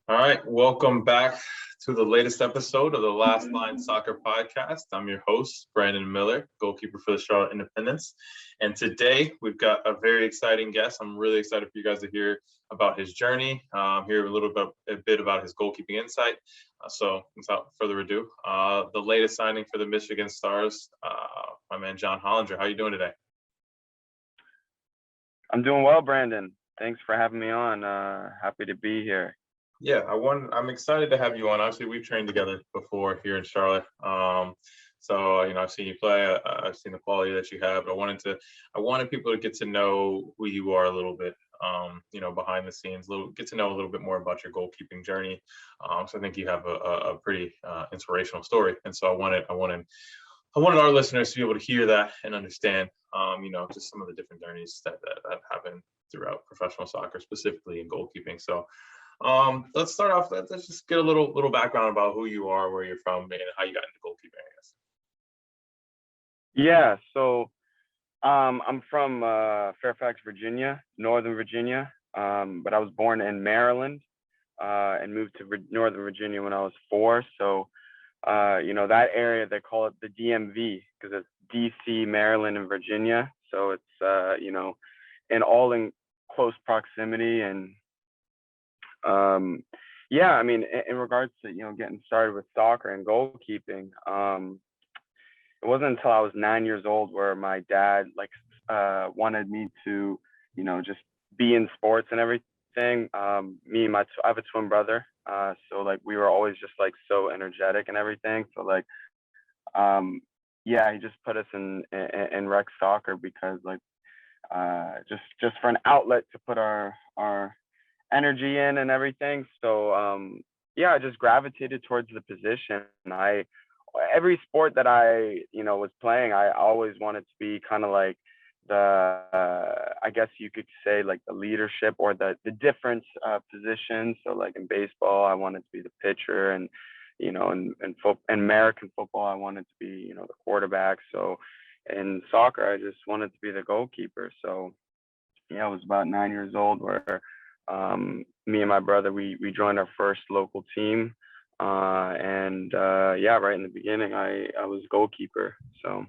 All right, welcome back to the latest episode of the Last Line Soccer Podcast. I'm your host, Brandon Miller, goalkeeper for the Charlotte Independence. And today we've got a very exciting guest. I'm really excited for you guys to hear about his journey, hear a bit about his goalkeeping insight. So without further ado, the latest signing for the Michigan Stars, my man John Hollinger. How are you doing today? I'm doing well, Brandon. Thanks for having me on. Happy to be here. Yeah, I'm excited to have you on. Obviously, we've trained together before here in Charlotte. So I've seen you play. I've seen the quality that you have. But I wanted people to get to know who you are a little bit. Behind the scenes, get to know a little bit more about your goalkeeping journey. So I think you have a pretty inspirational story, and so I wanted our listeners to be able to hear that and understand, just some of the different journeys that happen throughout professional soccer, specifically in goalkeeping. So. Let's start off. Let's just get a little background about who you are, where you're from, and how you got into goalkeeping, I guess. Yeah, so I'm from Fairfax, Virginia, Northern Virginia, but I was born in Maryland and moved to Northern Virginia when I was 4. So, that area, they call it the DMV because it's DC, Maryland, and Virginia. So it's, in close proximity. And in regards to, getting started with soccer and goalkeeping, it wasn't until I was 9 years old where my dad wanted me to, just be in sports and everything. I have a twin brother. So we were always just so energetic and everything. So he just put us in rec soccer because just for an outlet to put our energy in and everything. So I just gravitated towards the position. Every sport that I was playing, I always wanted to be kind of like the I guess you could say the leadership or the different positions. So in baseball, I wanted to be the pitcher, and in American football, I wanted to be the quarterback. So in soccer, I just wanted to be the goalkeeper. So I was about 9 years old where me and my brother, we joined our first local team. Right in the beginning, I was goalkeeper. So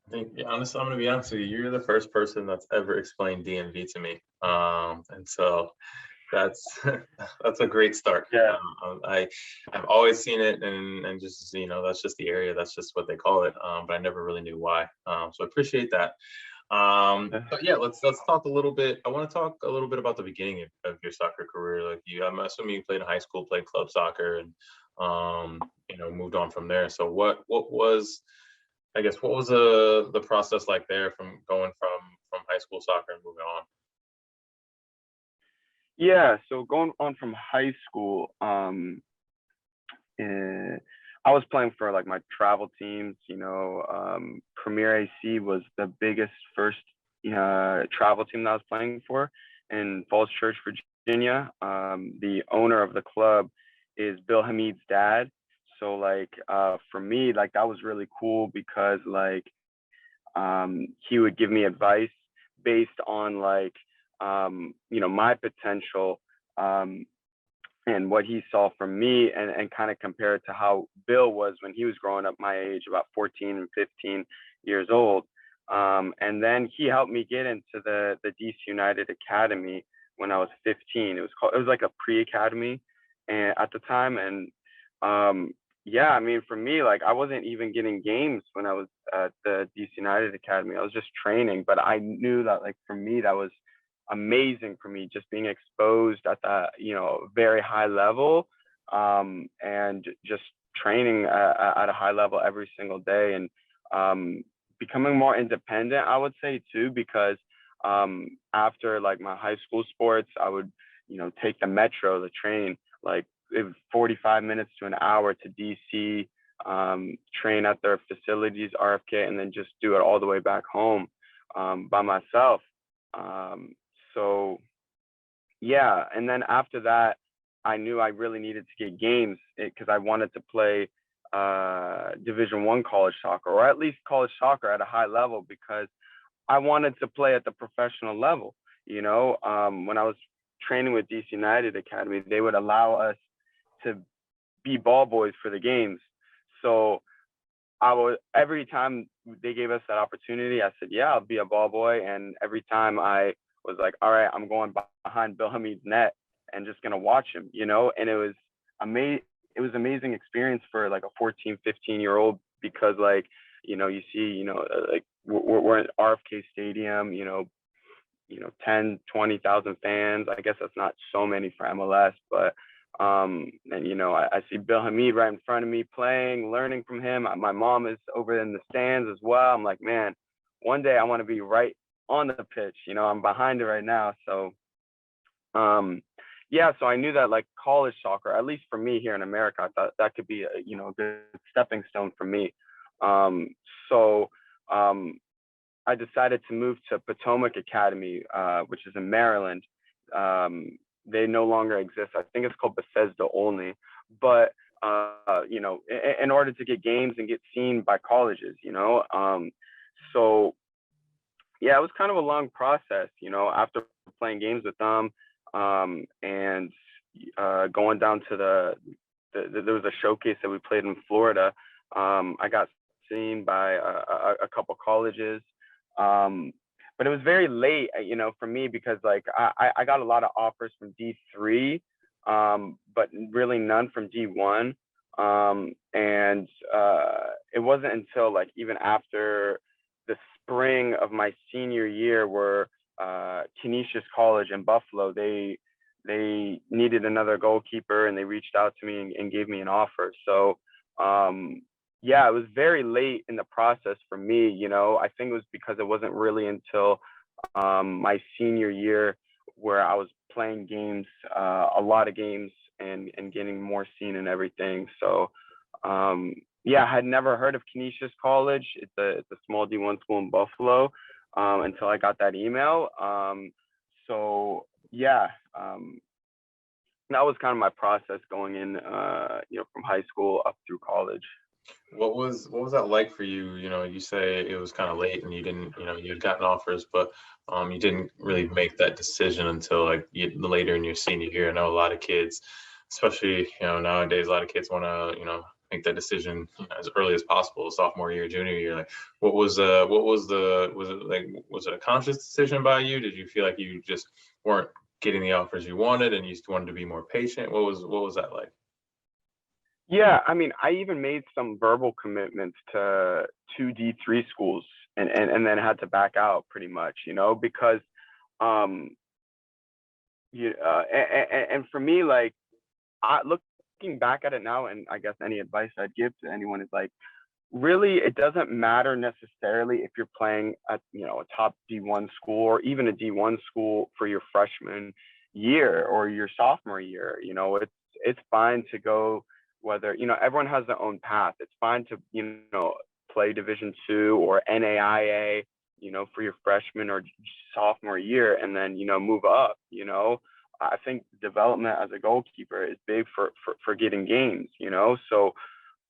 I think, honestly, I'm going to be honest with you. You're the first person that's ever explained DMV to me. And so that's a great start. Yeah. I've always seen it and just, that's just the area. That's just what they call it. But I never really knew why. So I appreciate that. But yeah, let's talk a little bit. I want to talk a little bit about the beginning of your soccer career. I'm assuming you played in high school, played club soccer, and moved on from there. So what was the process like there from going from high school soccer and moving on? Yeah, so going on from high school, I was playing for my travel teams. Premier AC was the biggest first travel team that I was playing for in Falls Church, Virginia. The owner of the club is Bill Hamid's dad. So for me, that was really cool because he would give me advice based on my potential and what he saw from me, and kind of compare it to how Bill was when he was growing up my age, about 14 and 15 years old. And then he helped me get into the DC United Academy when I was 15. It was like a pre-academy at the time. And for me, I wasn't even getting games when I was at the DC United Academy. I was just training, but I knew that for me, that was amazing for me, just being exposed at that very high level, and just training at a high level every single day, and becoming more independent, I would say too, because after my high school sports, I would take the metro, the train, 45 minutes to an hour to DC, train at their facilities, RFK, and then just do it all the way back home by myself. And then after that, I knew I really needed to get games because I wanted to play Division I college soccer, or at least college soccer at a high level, because I wanted to play at the professional level. When I was training with DC United Academy, they would allow us to be ball boys for the games. So every time they gave us that opportunity, I said, yeah, I'll be a ball boy. And every time I was like, all right, I'm going behind Bill Hamid's net and just going to watch him, and it was amazing experience for like a 14, 15-year-old, because like, you see, like we're in RFK Stadium, 10, 20,000 fans. I guess that's not so many for MLS, but and I see Bill Hamid right in front of me playing, learning from him. My mom is over in the stands as well. I'm like, man, one day I want to be right on the pitch. I'm behind it right now. So so I knew that like college soccer, at least for me here in America, I thought that could be a good stepping stone for me. So I decided to move to Potomac Academy, which is in Maryland. They no longer exist. I think it's called Bethesda only. But in order to get games and get seen by colleges, so yeah, it was kind of a long process, after playing games with them, and going down to there was a showcase that we played in Florida. I got seen by a couple colleges. But it was very late, for me, because like I got a lot of offers from D3, but really none from D1. And it wasn't until like even after the spring of my senior year, where Canisius College in Buffalo, they needed another goalkeeper, and they reached out to me and gave me an offer. So yeah, it was very late in the process for me. I think it was because it wasn't really until my senior year where I was playing games, a lot of games, and getting more seen and everything. So yeah, I had never heard of Canisius College. It's a small D1 school in Buffalo, until I got that email. So yeah, that was kind of my process going in, from high school up through college. What was that like for you? You say it was kind of late and you didn't, you had gotten offers, but you didn't really make that decision until like later in your senior year. I know a lot of kids, especially nowadays, a lot of kids want to make that decision as early as possible, sophomore year, junior year. Like, was it a conscious decision by you? Did you feel like you just weren't getting the offers you wanted and you just wanted to be more patient? What was that like? Yeah, I mean, I even made some verbal commitments to two D3 schools, and then had to back out pretty much, because and for me, like, looking back at it now, and I guess any advice I'd give to anyone is like, really, it doesn't matter necessarily if you're playing at a top D1 school or even a D1 school for your freshman year or your sophomore year. It's fine to go, whether everyone has their own path. It's fine to play Division II or NAIA, for your freshman or sophomore year, and then move up. I think development as a goalkeeper is big for getting games. So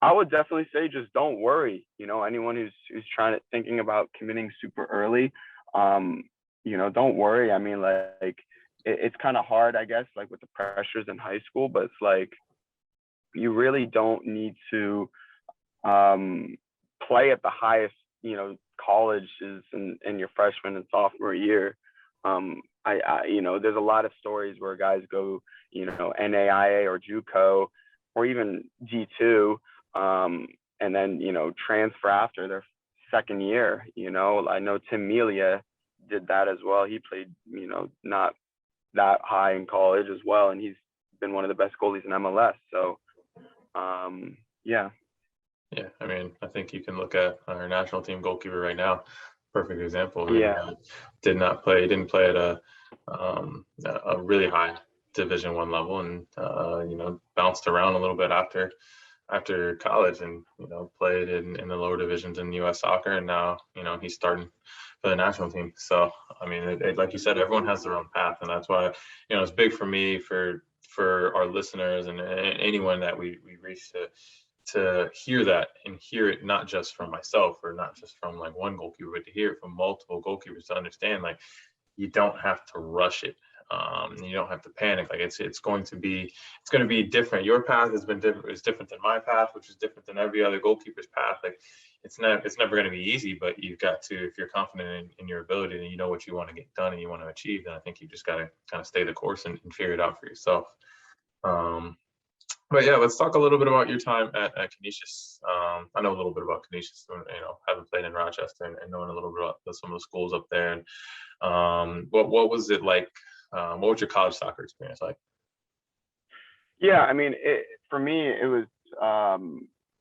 I would definitely say just don't worry. Anyone who's thinking about committing super early, don't worry. I mean, like it's kind of hard, I guess, like with the pressures in high school, but it's like you really don't need to play at the highest, colleges in your freshman and sophomore year. There's a lot of stories where guys go, NAIA or JUCO or even G2, and then, transfer after their second year. I know Tim Melia did that as well. He played, not that high in college as well, and he's been one of the best goalies in MLS. So, yeah. Yeah, I mean, I think you can look at our national team goalkeeper right now. Perfect example. I mean, Yeah. didn't play at a really high Division I level, and bounced around a little bit after college, and played in the lower divisions in U.S. soccer, and now he's starting for the national team. So I mean, like you said, everyone has their own path, and that's why it's big for me, for our listeners and anyone that we reach to hear that, and hear it not just from myself or not just from like one goalkeeper, but to hear it from multiple goalkeepers, to understand like you don't have to rush it. And you don't have to panic. Like it's going to be different. Your path has been different. It's different than my path, which is different than every other goalkeeper's path. Like it's never going to be easy, but you've got to, if you're confident in your ability and you know what you want to get done and you want to achieve, then I think you just got to kind of stay the course and figure it out for yourself. But yeah, let's talk a little bit about your time at Canisius. I know a little bit about Canisius, having played in Rochester and knowing a little bit about some of the schools up there. And what was it like? What was your college soccer experience like? Yeah, I mean, for me, it was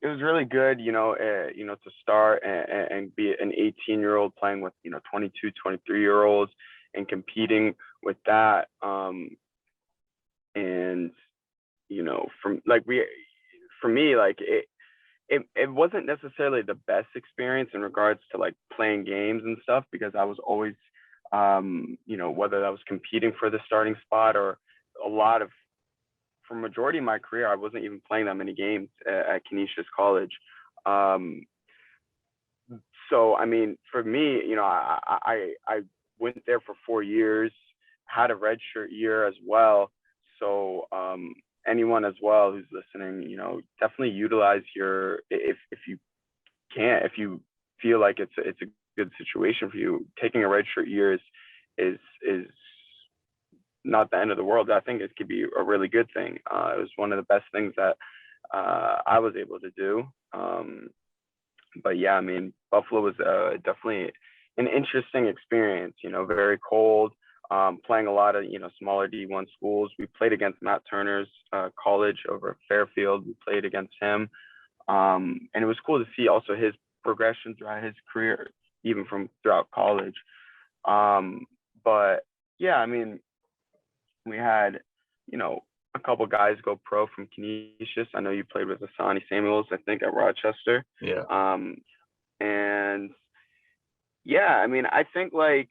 really good, to start and be an 18-year-old playing with, 22, 23-year-olds and competing with that. And, for me, like it wasn't necessarily the best experience in regards to like playing games and stuff, because I was always, whether that was competing for the starting spot or for majority of my career, I wasn't even playing that many games at Canisius College. So, I mean, for me, I went there for 4 years, had a redshirt year as well. So anyone as well who's listening, definitely utilize if you can, if you feel like it's a good situation for you, taking a redshirt year is not the end of the world. I think it could be a really good thing. It was one of the best things that I was able to do. But yeah, I mean, Buffalo was definitely an interesting experience, very cold, playing a lot of, smaller D1 schools. We played against Matt Turner's college over at Fairfield. We played against him. And it was cool to see also his progression throughout his career, even from throughout college. But yeah, I mean, we had, a couple guys go pro from Canisius. I know you played with Asani Samuels, I think, at Rochester. Yeah. And yeah, I mean, I think like,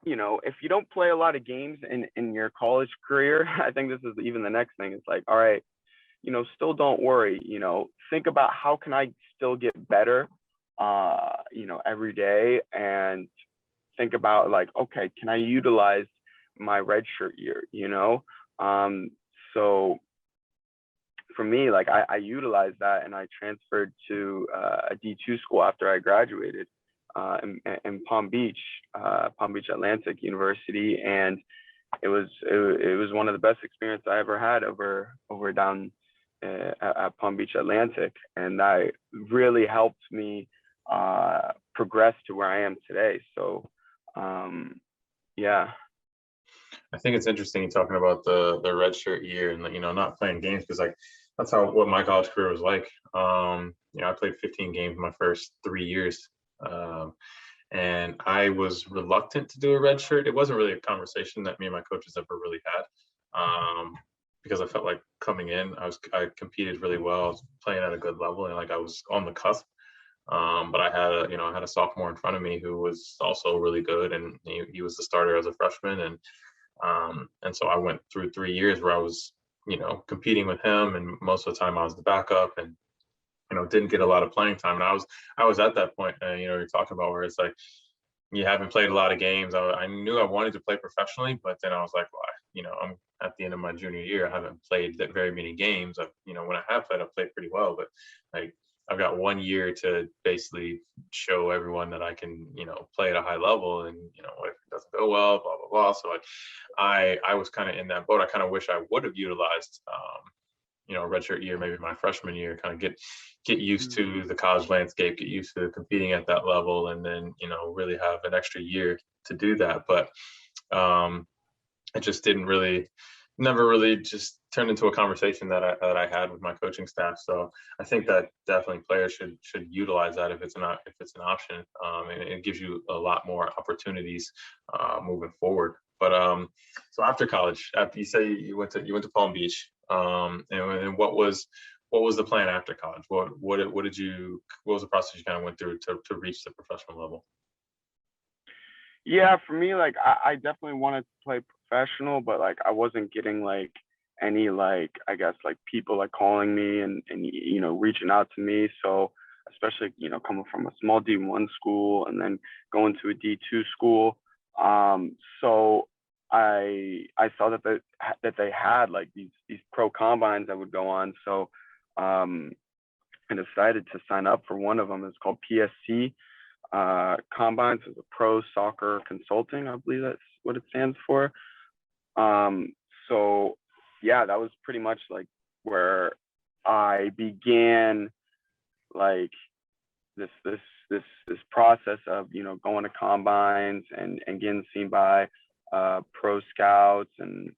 if you don't play a lot of games in your college career, I think this is even the next thing. It's like, all right, still don't worry, think about how can I still get better, every day, and think about like, okay, can I utilize my redshirt year, so for me, like I utilized that and I transferred to a D2 school after I graduated in Palm Beach Atlantic University, and it was one of the best experiences I ever had over down at Palm Beach Atlantic, and that really helped me progress to where I am today. So yeah. I think it's interesting you talking about the redshirt year and not playing games, because like that's what my college career was like. I played 15 games my first 3 years, and I was reluctant to do a redshirt. It wasn't really a conversation that me and my coaches ever really had, because I felt like coming in, I competed really well, I was playing at a good level, and like I was on the cusp. But I had a sophomore in front of me who was also really good, and he was the starter as a freshman, and so I went through 3 years where I was, competing with him, and most of the time I was the backup, and didn't get a lot of playing time. And I was at that point, you're talking about where it's like you haven't played a lot of games. I knew I wanted to play professionally, but then I was like, well, I'm at the end of my junior year. I haven't played that very many games. When I have played, I've played pretty well, but like I've got 1 year to basically show everyone that I can, play at a high level, and what if it doesn't go well, blah blah blah. So I was kind of in that boat. I kind of wish I would have utilized, redshirt year, maybe my freshman year, kind of get used to the college landscape, get used to competing at that level, and then really have an extra year to do that. But it just never really just turned into a conversation that I had with my coaching staff. So I think that definitely players should utilize that if it's an option, and it gives you a lot more opportunities moving forward. But so after college, after you say you went to Palm Beach, and what was the plan after college? What was the process you kind of went through to reach the professional level? Yeah, for me, like I definitely wanted to play professional, but like I wasn't getting like any like, I guess, like people like calling me and reaching out to me. So especially coming from a small D1 school and then going to a D2 school, so I saw that they had like these pro combines that would go on. So I decided to sign up for one of them. It's called PSC combines. It's a pro soccer consulting, I believe that's what it stands for. So yeah, that was pretty much like where I began like this process of, you know, going to combines and getting seen by pro scouts and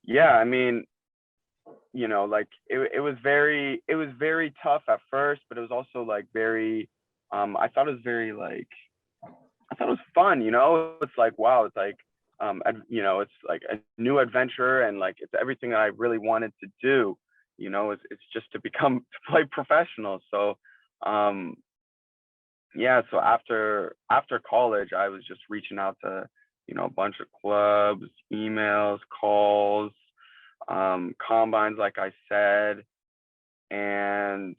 yeah, I mean, you know, like it was very tough at first, but it was also like very I thought it was very like I thought it was fun, you know. It's like, wow, it's like you know, it's like a new adventure, and like it's everything I really wanted to do, you know. It's just to play professional. So yeah, so after college, I was just reaching out to, you know, a bunch of clubs, emails, calls, combines, like I said. And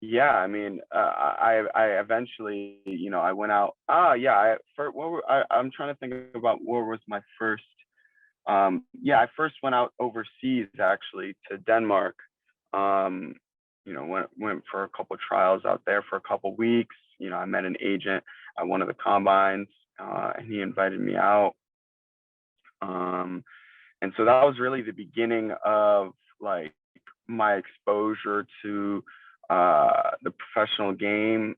yeah, I mean, I eventually, you know, I went out. I'm trying to think about what was my first. Yeah, I first went out overseas actually to Denmark. You know, went for a couple trials out there for a couple weeks. You know, I met an agent at one of the combines, and he invited me out. And so that was really the beginning of like my exposure to the professional game,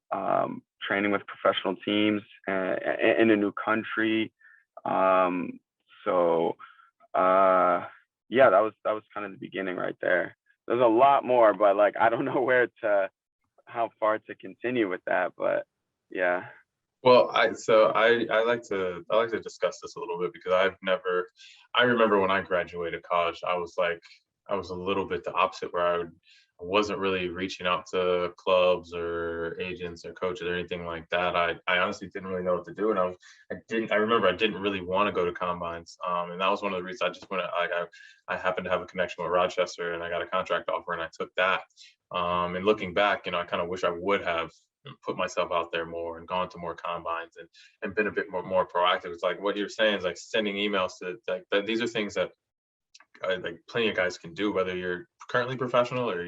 training with professional teams in a new country. So yeah, that was kind of the beginning right there. There's a lot more, but like I don't know how far to continue with that, but yeah. Well, I like to discuss this a little bit because I remember when I graduated college, I was a little bit the opposite where I wasn't really reaching out to clubs or agents or coaches or anything like that. I honestly didn't really know what to do, and I remember I didn't really want to go to combines, and that was one of the reasons I just went. Like I happened to have a connection with Rochester, and I got a contract offer, and I took that. And looking back, you know, I kind of wish I would have put myself out there more and gone to more combines and been a bit more proactive. It's like what you're saying is like sending emails to like that. These are things that like plenty of guys can do, whether you're currently professional or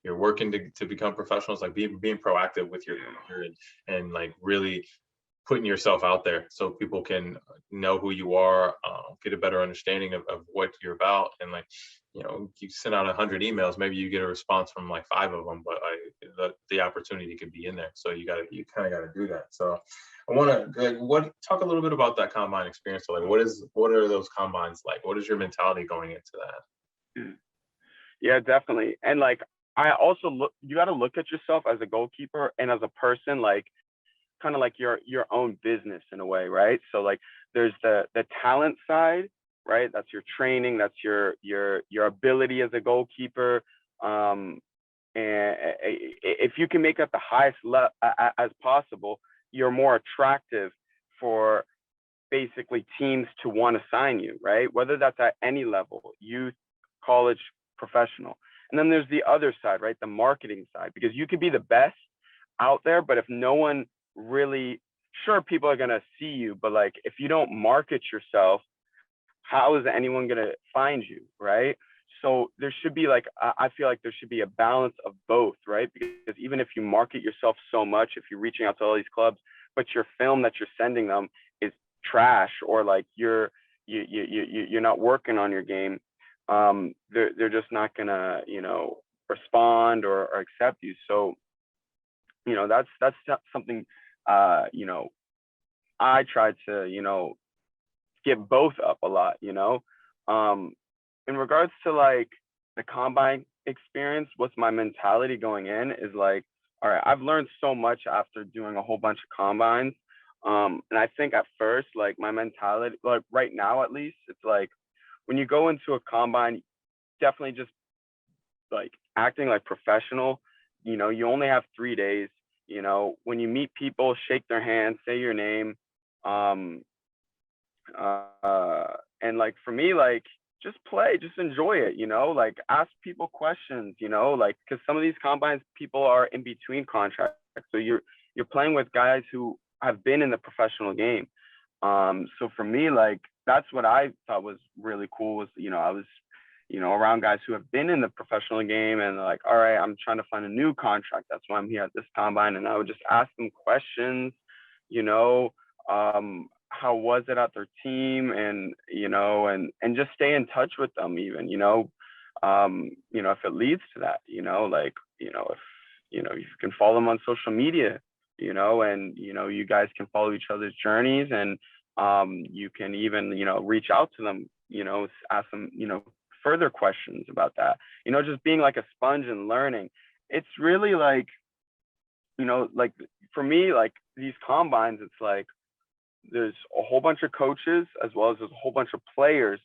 you're working to become professionals. Like being proactive with your career and like really putting yourself out there so people can know who you are, get a better understanding of what you're about. And like, you know, you send out 100 emails, maybe you get a response from like 5 of them, but like the opportunity could be in there. So you kind of got to do that. So I want to talk a little bit about that combine experience. So like, what are those combines like? What is your mentality going into that? Yeah, definitely. And like, I also you got to look at yourself as a goalkeeper and as a person, like kind of like your own business in a way, right? So like there's the talent side, right? That's your training, that's your ability as a goalkeeper. And if you can make it at the highest level as possible, you're more attractive for basically teams to want to sign you, right? Whether that's at any level, youth, college, professional. And then there's the other side, right? The marketing side, because you could be the best out there, but if no one really, sure, people are going to see you, but like if you don't market yourself, how is anyone going to find you, right? So there should be like, I feel like there should be a balance of both, right? Because even if you market yourself so much, if you're reaching out to all these clubs, but your film that you're sending them is trash, or like you're not working on your game, they're just not gonna, you know, respond or accept you. So, you know, that's something, you know, I try to, you know, get both up a lot, you know. In regards to like the combine experience, what's my mentality going in is like, all right, I've learned so much after doing a whole bunch of combines. And I think at first, like my mentality, like right now at least, it's like when you go into a combine, definitely just like acting like professional. You know, you only have 3 days. You know, when you meet people, shake their hand, say your name. And like for me, like just play, just enjoy it, you know, like ask people questions, you know, like because some of these combines people are in between contracts. So you're playing with guys who have been in the professional game. So for me, like, that's what I thought was really cool was, I was, around guys who have been in the professional game and like, all right, I'm trying to find a new contract. That's why I'm here at this combine. And I would just ask them questions, you know, how was it at their team, and, and just stay in touch with them even, if it leads to that, like, if, you can follow them on social media, and, you guys can follow each other's journeys, and you can even, reach out to them, ask them, further questions about that, just being like a sponge and learning. It's really like, like for me, like these combines, it's like there's a whole bunch of coaches as well as there's a whole bunch of players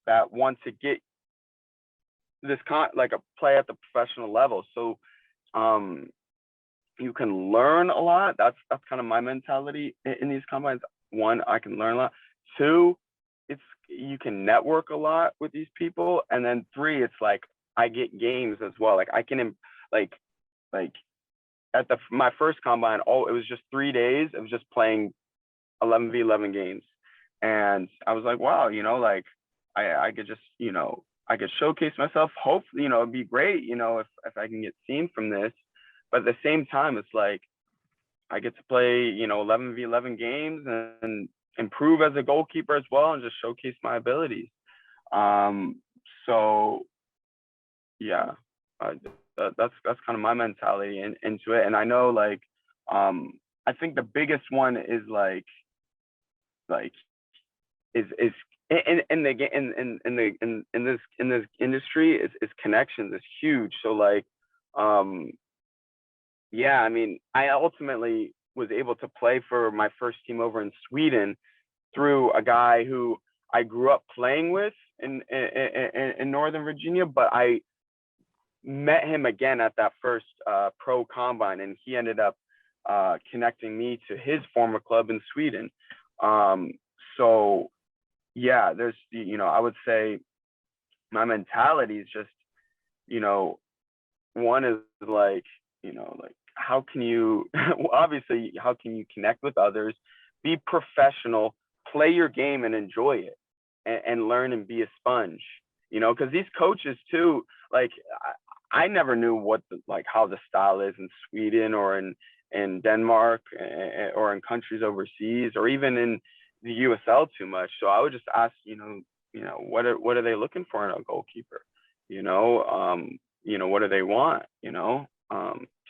that want to get this like a play at the professional level. So you can learn a lot. That's kind of my mentality in these combines. One, I can learn a lot. Two, you can network a lot with these people. And then three, it's like I get games as well. Like I can like at my first combine, it was just 3 days of just playing 11v11 games. And I was like, wow, like I could just, I could showcase myself. Hopefully, it'd be great, if I can get seen from this. But at the same time, it's like I get to play, 11v11 games and improve as a goalkeeper as well, and just showcase my abilities. So yeah, that's kind of my mentality into it. And I know, like, I think the biggest one is is in this industry is connections is huge. So like, yeah, I mean, I ultimately was able to play for my first team over in Sweden through a guy who I grew up playing with in Northern Virginia, but I met him again at that first pro combine, and he ended up connecting me to his former club in Sweden. So yeah, there's, I would say my mentality is just, one is like, like how can you, obviously, how can you connect with others, be professional, play your game and enjoy it, and learn and be a sponge, because these coaches too, like I never knew how the style is in Sweden or in Denmark or in countries overseas or even in the USL too much. So I would just ask, what are they looking for in a goalkeeper? What do they want?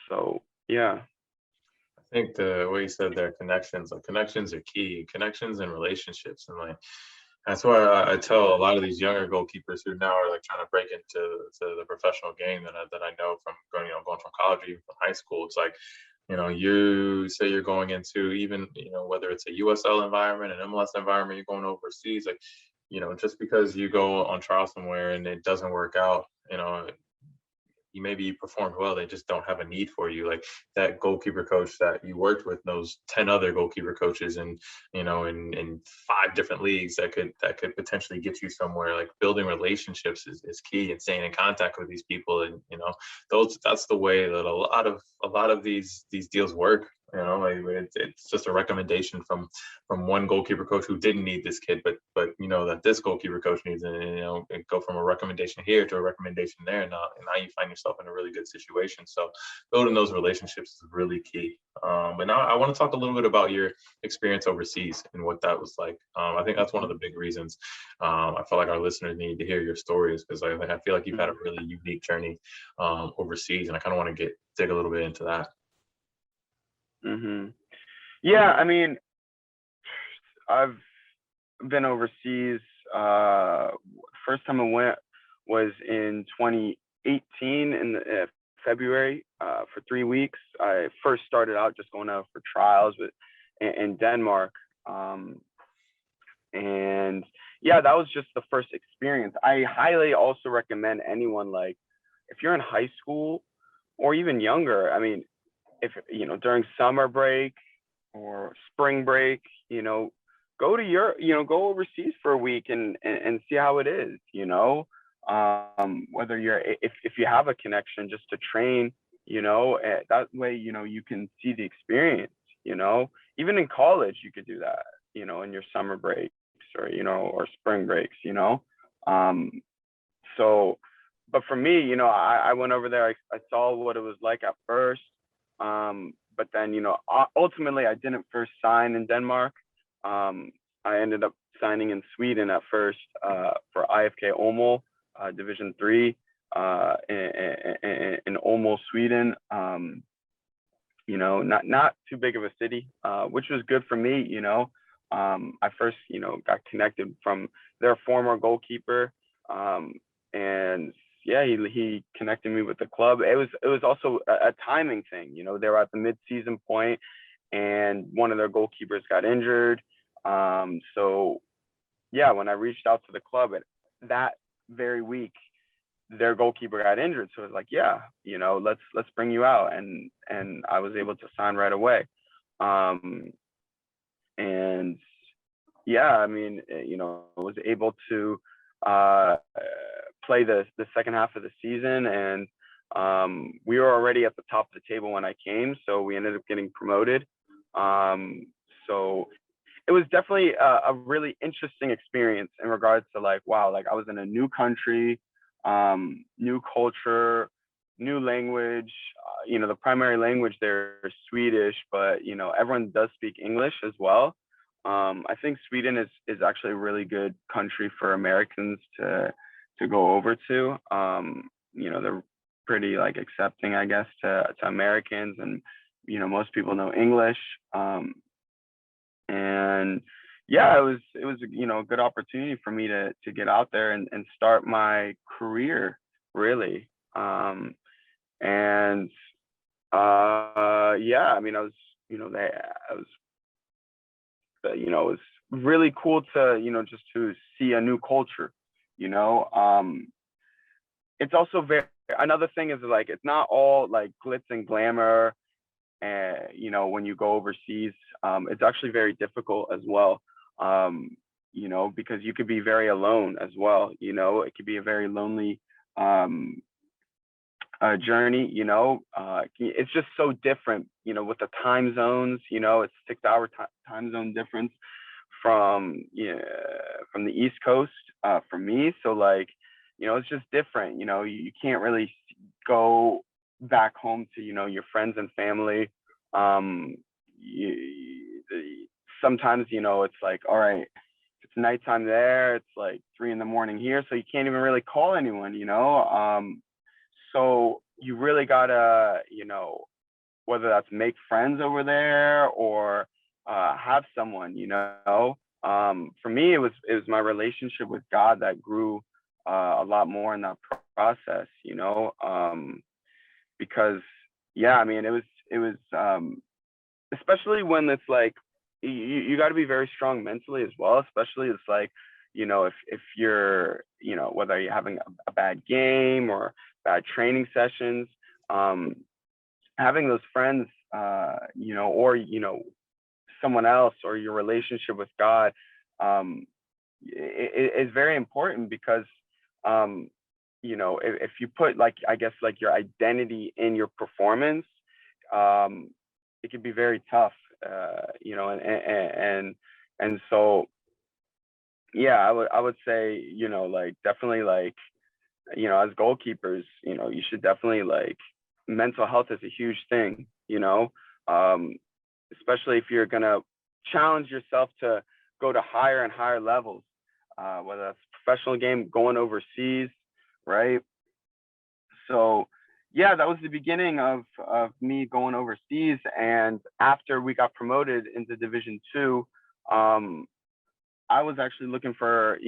So yeah. I think the way you said their connections are key, connections and relationships. And like, that's why I tell a lot of these younger goalkeepers who now are like trying to break into the professional game that I know from going from college or even from high school. It's like, you say you're going into even, whether it's a USL environment, an MLS environment, you're going overseas, like, just because you go on trial somewhere and it doesn't work out, maybe you performed well, they just don't have a need for you. Like that goalkeeper coach that you worked with knows 10 other goalkeeper coaches and in 5 different leagues that could potentially get you somewhere. Like building relationships is key, and staying in contact with these people. And that's the way that a lot of these deals work. It's just a recommendation from one goalkeeper coach who didn't need this kid, but that this goalkeeper coach needs it. And it go from a recommendation here to a recommendation there, and now you find yourself in a really good situation. So building those relationships is really key. But now I want to talk a little bit about your experience overseas and what that was like. I think that's one of the big reasons I feel like our listeners need to hear your stories, because I feel like you've had a really unique journey overseas, and I kind of want to dig a little bit into that. Mm-hmm. Yeah, I mean, I've been overseas. First time I went was in 2018 in February for 3 weeks. I first started out just going out for trials in Denmark. And yeah, that was just the first experience. I highly also recommend anyone, like if you're in high school or even younger, I mean, if during summer break or spring break, go to go overseas for a week and see how it is, whether if you have a connection just to train, that way, you can see the experience, even in college, you could do that, in your summer breaks or, or spring breaks, Um, so, but for me, I went over there, I saw what it was like at first. But then, ultimately I didn't first sign in Denmark. I ended up signing in Sweden at first, for IFK Åmål, Division 3, in Åmål, Sweden. Not too big of a city, which was good for me. I first, got connected from their former goalkeeper, and yeah, he connected me with the club. It was also a timing thing. They were at the mid-season point, and one of their goalkeepers got injured. So yeah, when I reached out to the club, that very week, their goalkeeper got injured. So it was like, yeah, let's bring you out, and I was able to sign right away. And yeah, I mean, I was able to play the second half of the season, and we were already at the top of the table when I came, so we ended up getting promoted. So it was definitely a really interesting experience in regards to like, wow, like I was in a new country, new culture, new language. The primary language there is Swedish, but everyone does speak English as well. I think Sweden is actually a really good country for Americans to go over to. They're pretty like accepting, I guess, to Americans, and most people know English. And yeah, it was a good opportunity for me to get out there and start my career, really. And yeah, I mean, I was it was really cool to just to see a new culture. It's also very, another thing is like, it's not all like glitz and glamour. And when you go overseas, it's actually very difficult as well. Because you could be very alone as well. It could be a very lonely journey. It's just so different. With the time zones. It's 6 hour time zone difference from the East Coast for me. So like, it's just different. You can't really go back home to your friends and family. Sometimes it's like, all right, it's nighttime there, it's like 3 a.m. here, so you can't even really call anyone. So you really gotta whether that's make friends over there or have someone. For me, it was my relationship with God that grew a lot more in that process. Because yeah, I mean, it was especially when it's like you got to be very strong mentally as well. Especially it's like, if you're, whether you're having a bad game or bad training sessions, having those friends, or someone else, or your relationship with God, is very important. Because if you put like, I guess, like your identity in your performance, it could be very tough. And so yeah, I would say, like definitely, like, as goalkeepers, you should definitely, like, mental health is a huge thing, especially if you're gonna challenge yourself to go to higher and higher levels, whether that's professional game, going overseas, right? So yeah, that was the beginning of me going overseas. And after we got promoted into Division 2, I was actually looking for,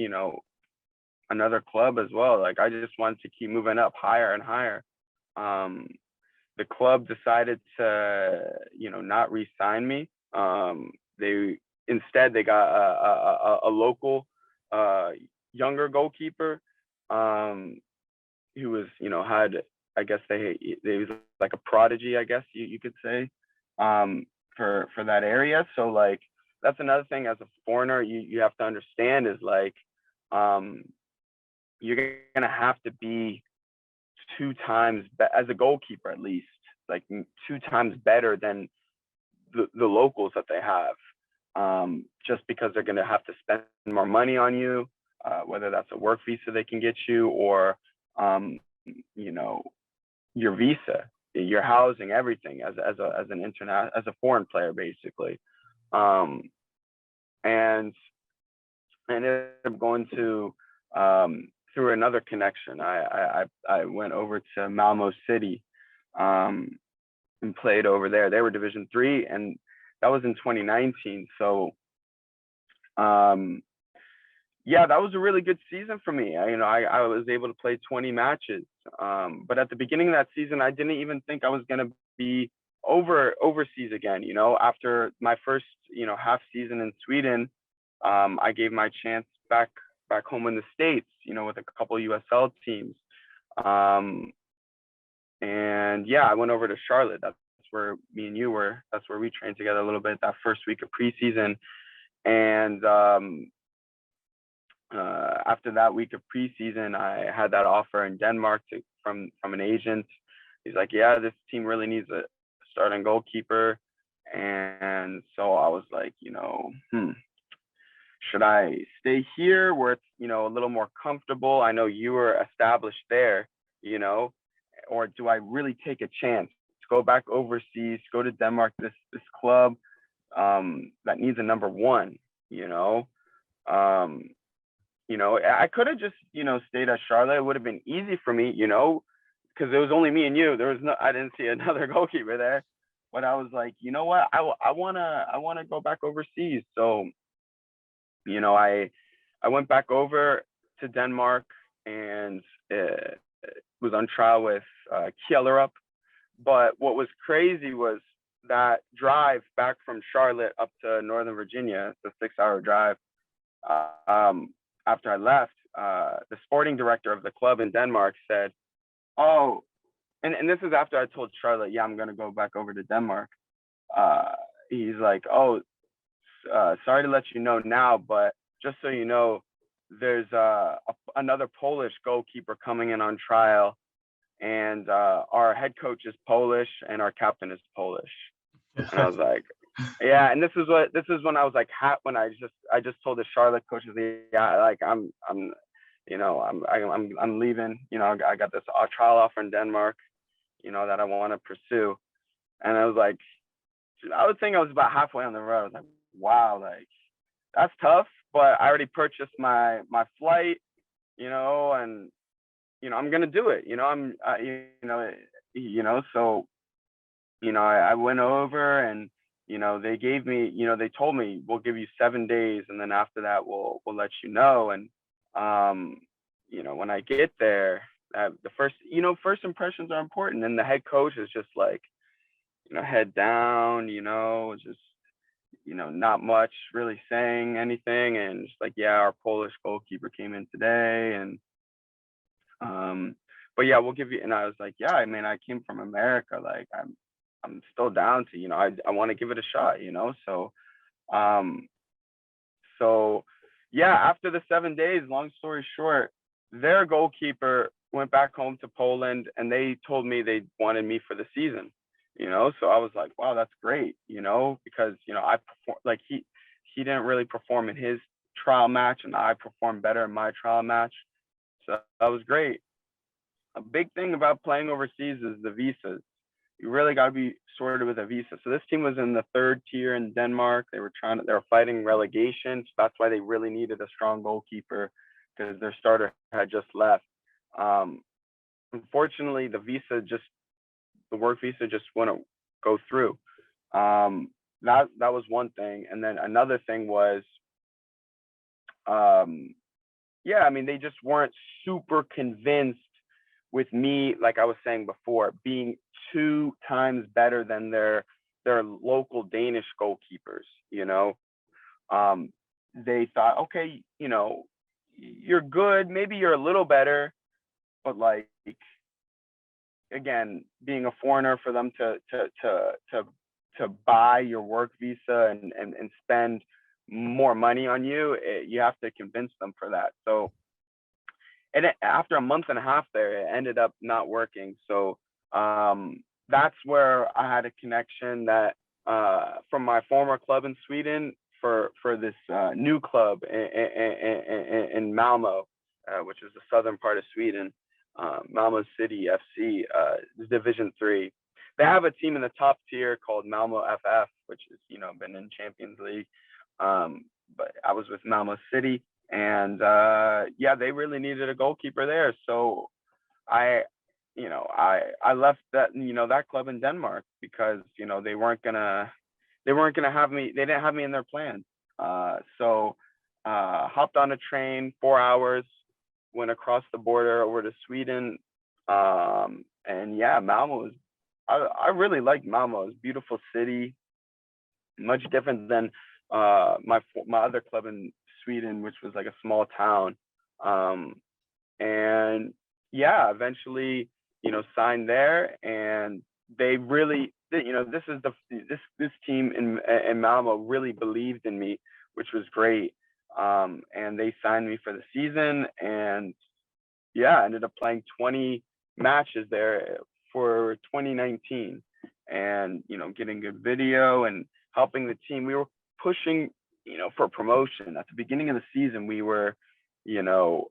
another club as well. Like, I just wanted to keep moving up higher and higher. The club decided to, not re-sign me. They got a local younger goalkeeper, who was, had, I guess they was like a prodigy, I guess you could say, for that area. So like, that's another thing as a foreigner you have to understand is like, you're gonna have to be 2 times as a goalkeeper, at least, like 2 times better than the locals that they have. just because they're going to have to spend more money on you, whether that's a work visa they can get you, or you know, your visa, your housing, everything as a foreign player, basically. And I ended up going to through another connection. I went over to Malmo City and played over there. They were Division III, and that was in 2019. So yeah, that was a really good season for me. I was able to play 20 matches. But at the beginning of that season, I didn't even think I was going to be overseas again. After my first, half season in Sweden, I gave my chance back home in the States, with a couple of USL teams. And yeah, I went over to Charlotte. That's where me and you were. That's where we trained together a little bit that first week of preseason. And after that week of preseason, I had that offer in Denmark from an agent. He's like, yeah, this team really needs a starting goalkeeper. And so I was like, should I stay here where it's, a little more comfortable? I know you were established there, or do I really take a chance to go back overseas, go to Denmark, this club that needs a number one, I could have just, stayed at Charlotte. It would have been easy for me, because it was only me and you. I didn't see another goalkeeper there. But I was like, you know what? I wanna go back overseas. So, I went back over to Denmark and was on trial with Kjellerup. But what was crazy was that drive back from Charlotte up to Northern Virginia, it's a 6-hour drive. After I left, the sporting director of the club in Denmark said, oh, and this is after I told Charlotte, yeah, I'm going to go back over to Denmark. He's like, oh, sorry to let you know now, but just so you know, there's another Polish goalkeeper coming in on trial, and our head coach is Polish and our captain is Polish. And I was like, yeah, and this is when I was like, when I just told the Charlotte coaches, yeah, like I'm leaving. I got this trial offer in Denmark, that I want to pursue. And I was like, I would think I was about halfway on the road. I was like, wow, like that's tough. But I already purchased my flight, and I'm gonna do it. So I went over and. They gave me, they told me we'll give you 7 days, and then after that we'll let you know. And when I get there, the first impressions are important, and the head coach is just like, head down, just not much really saying anything, and just like, yeah, our Polish goalkeeper came in today, and but yeah, we'll give you. And I was like, yeah, I mean, I came from America, like I'm still down to, I want to give it a shot, so, so yeah, after the 7 days, long story short, their goalkeeper went back home to Poland, and they told me they wanted me for the season, so I was like, wow, that's great, because, I performed, like he didn't really perform in his trial match, and I performed better in my trial match. So that was great. A big thing about playing overseas is the visas. You really got to be sorted with a visa. So this team was in the 3rd tier in Denmark. They were fighting relegation. So that's why they really needed a strong goalkeeper, because their starter had just left. Unfortunately, the work visa just wouldn't go through. That was one thing. And then another thing was, yeah, I mean, they just weren't super convinced with me, like I was saying before, being 2 times better than their local Danish goalkeepers. They thought, okay, you're good, maybe you're a little better, but like, again, being a foreigner, for them to buy your work visa and spend more money on you, you have to convince them for that. So, and after a month and a half there, it ended up not working. So that's where I had a connection that from my former club in Sweden. for this new club in Malmo, which is the southern part of Sweden, Malmo City FC, Division 3. They have a team in the top tier called Malmo FF, which is, you know, been in Champions League. But I was with Malmo City, and yeah, they really needed a goalkeeper there. So I left that, you know, that club in Denmark because, you know, they weren't gonna have me. They didn't have me in their plans. So hopped on a train, 4 hours, went across the border over to Sweden. And yeah, Malmo is, I really like Malmo. It's a beautiful city, much different than my other club in Sweden, which was like a small town. And yeah, eventually, you know, signed there, and they really, you know, this team in Malmo really believed in me, which was great. And they signed me for the season, and yeah, I ended up playing 20 matches there for 2019, and, you know, getting good video and helping the team. We were pushing, you know, for promotion at the beginning of the season. We were, you know,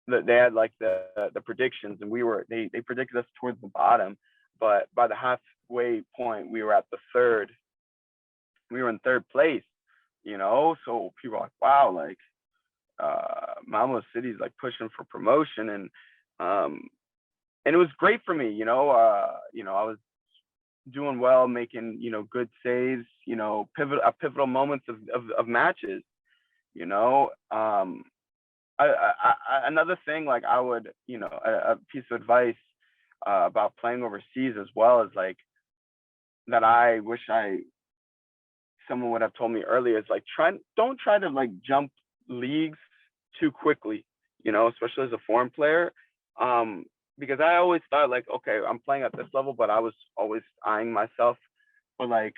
they had like the predictions, and they predicted us towards the bottom, but by the halfway point we were in third place, you know. So people were like, wow, like Malmo City's like pushing for promotion, and it was great for me, you know. I was doing well, making, you know, good saves, you know, pivotal moments of matches, you know. Another thing, like, I would, you know, a piece of advice about playing overseas as well, is like, that I wish someone would have told me earlier, is like, don't try to like jump leagues too quickly, you know, especially as a foreign player. Because I always thought, like, okay, I'm playing at this level, but I was always eyeing myself. But like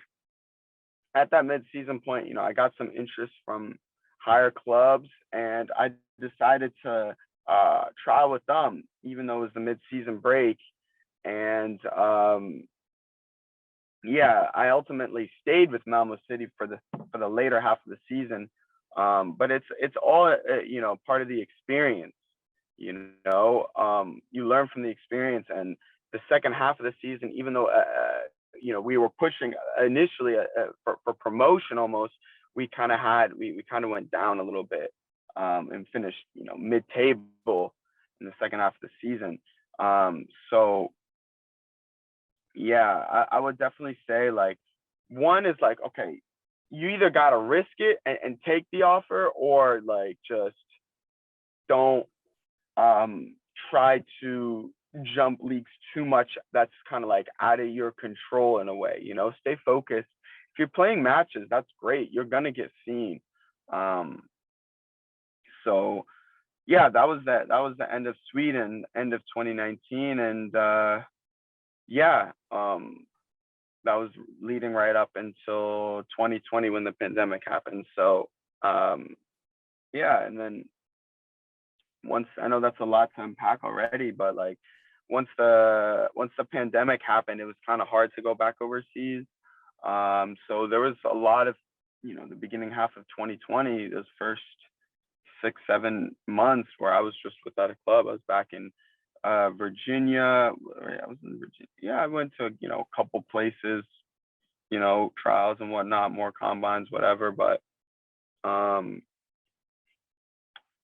at that mid-season point, you know, I got some interest from higher clubs, and I decided to try with them, even though it was the mid-season break. And yeah, I ultimately stayed with Malmo City for the later half of the season. But it's all you know, part of the experience. You know, you learn from the experience. And the second half of the season, even though you know, we were pushing initially for promotion almost, we kind of went down a little bit, and finished, you know, mid-table in the second half of the season. So yeah, I would definitely say, like, one is like, okay, you either got to risk it and take the offer, or like just don't try to jump leagues too much. That's kind of like out of your control in a way, you know. Stay focused. If you're playing matches, that's great, you're gonna get seen. So yeah, that was the end of Sweden, end of 2019. And yeah, that was leading right up until 2020 when the pandemic happened. So yeah, and then once, I know that's a lot to unpack already, but like once the pandemic happened, it was kind of hard to go back overseas. So there was a lot of, you know, the beginning half of 2020, those first 6-7 months where I was just without a club. I was back in Virginia. I was in Virginia. Yeah, I went to, you know, a couple places, you know, trials and whatnot, more combines, whatever. But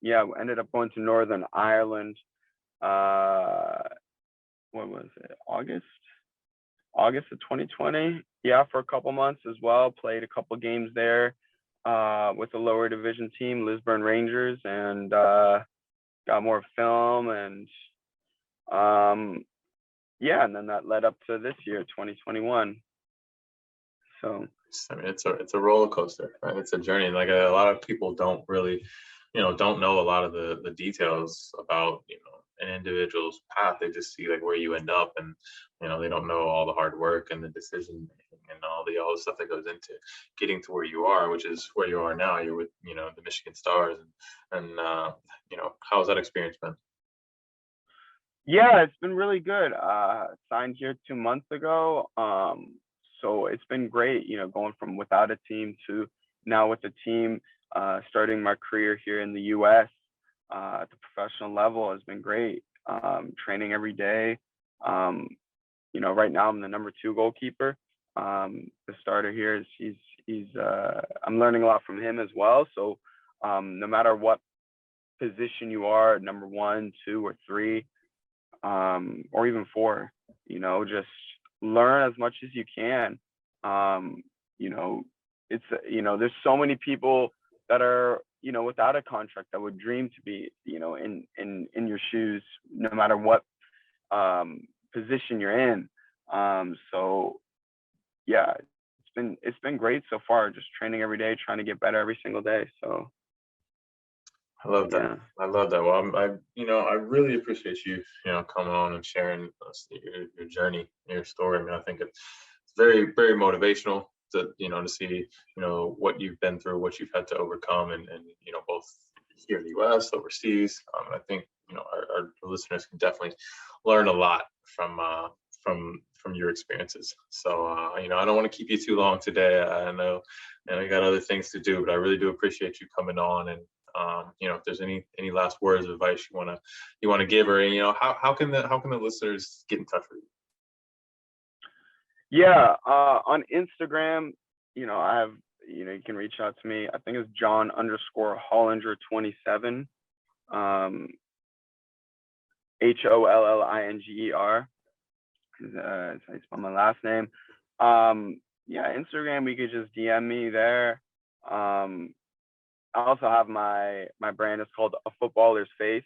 yeah, we ended up going to Northern Ireland. What was it? August of 2020. Yeah, for a couple months as well. Played a couple games there with a lower division team, Lisburn Rangers, and got more film. And yeah, and then that led up to this year, 2021. So I mean, it's a roller coaster, right? It's a journey. Like, a lot of people don't really, you know, don't know a lot of the details about, you know, an individual's path. They just see like where you end up, and, you know, they don't know all the hard work and the decision making and all the stuff that goes into getting to where you are, which is where you are now. You're with, you know, the Michigan Stars, and you know, how's that experience been? yeah, it's been really good. Signed here 2 months ago. So it's been great, you know, going from without a team to now with the team, starting my career here in the U.S. At the professional level has been great. Training every day. Right now I'm the number 2 goalkeeper. The starter here is he's I'm learning a lot from him as well. So no matter what position you are, number 1, 2, or 3, or even 4, just learn as much as you can. It's there's so many people that are without a contract that would dream to be in your shoes, no matter what position you're in. So yeah, it's been great so far, just training every day, trying to get better every single day. So I love that. yeah. I love that. Well, I really appreciate you, coming on and sharing your journey, your story. I mean, I think it's very, very motivational to, to see, what you've been through, what you've had to overcome, and both here in the U.S., overseas. I think, our listeners can definitely learn a lot from your experiences. So, I don't want to keep you too long today. I know, you got other things to do, but I really do appreciate you coming on. And if there's any last words of advice you want to give, or how can the listeners get in touch with you? Yeah, on Instagram, I have, you can reach out to me. I think it's John _Hollinger 27, HOLLINGER. That's how you spell my last name. Yeah, Instagram, you could just DM me there. I also have my brand is called A Footballer's Face.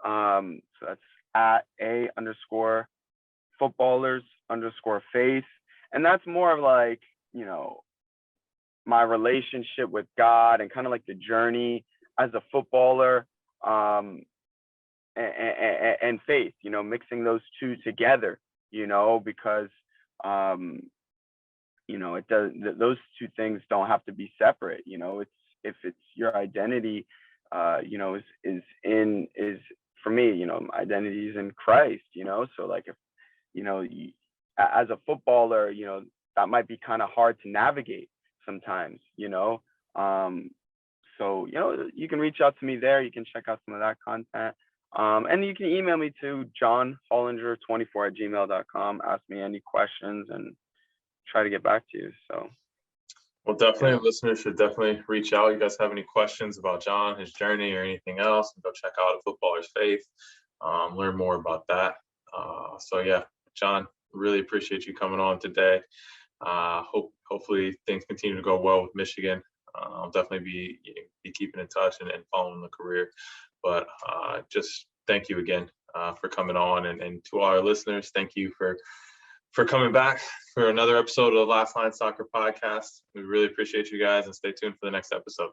So that's at @A_footballers_face. And that's more of like, my relationship with God and kind of like the journey as a footballer, and faith, mixing those two together, because, those two things don't have to be separate. If it's your identity, is for me, my identity is in Christ, so like if, as a footballer, that might be kind of hard to navigate sometimes, so, you can reach out to me there. You can check out some of that content. And you can email me to johnhollinger24@gmail.com. Ask me any questions and try to get back to you. So. Well, definitely, listeners should definitely reach out. You guys have any questions about John, his journey, or anything else, go check out A Footballer's Faith, learn more about that. So yeah, John, really appreciate you coming on today. Hopefully things continue to go well with Michigan. I'll definitely be keeping in touch and following the career. But just thank you again for coming on, and to all our listeners, thank you for coming back for another episode of the Last Line Soccer Podcast. We really appreciate you guys, and stay tuned for the next episode.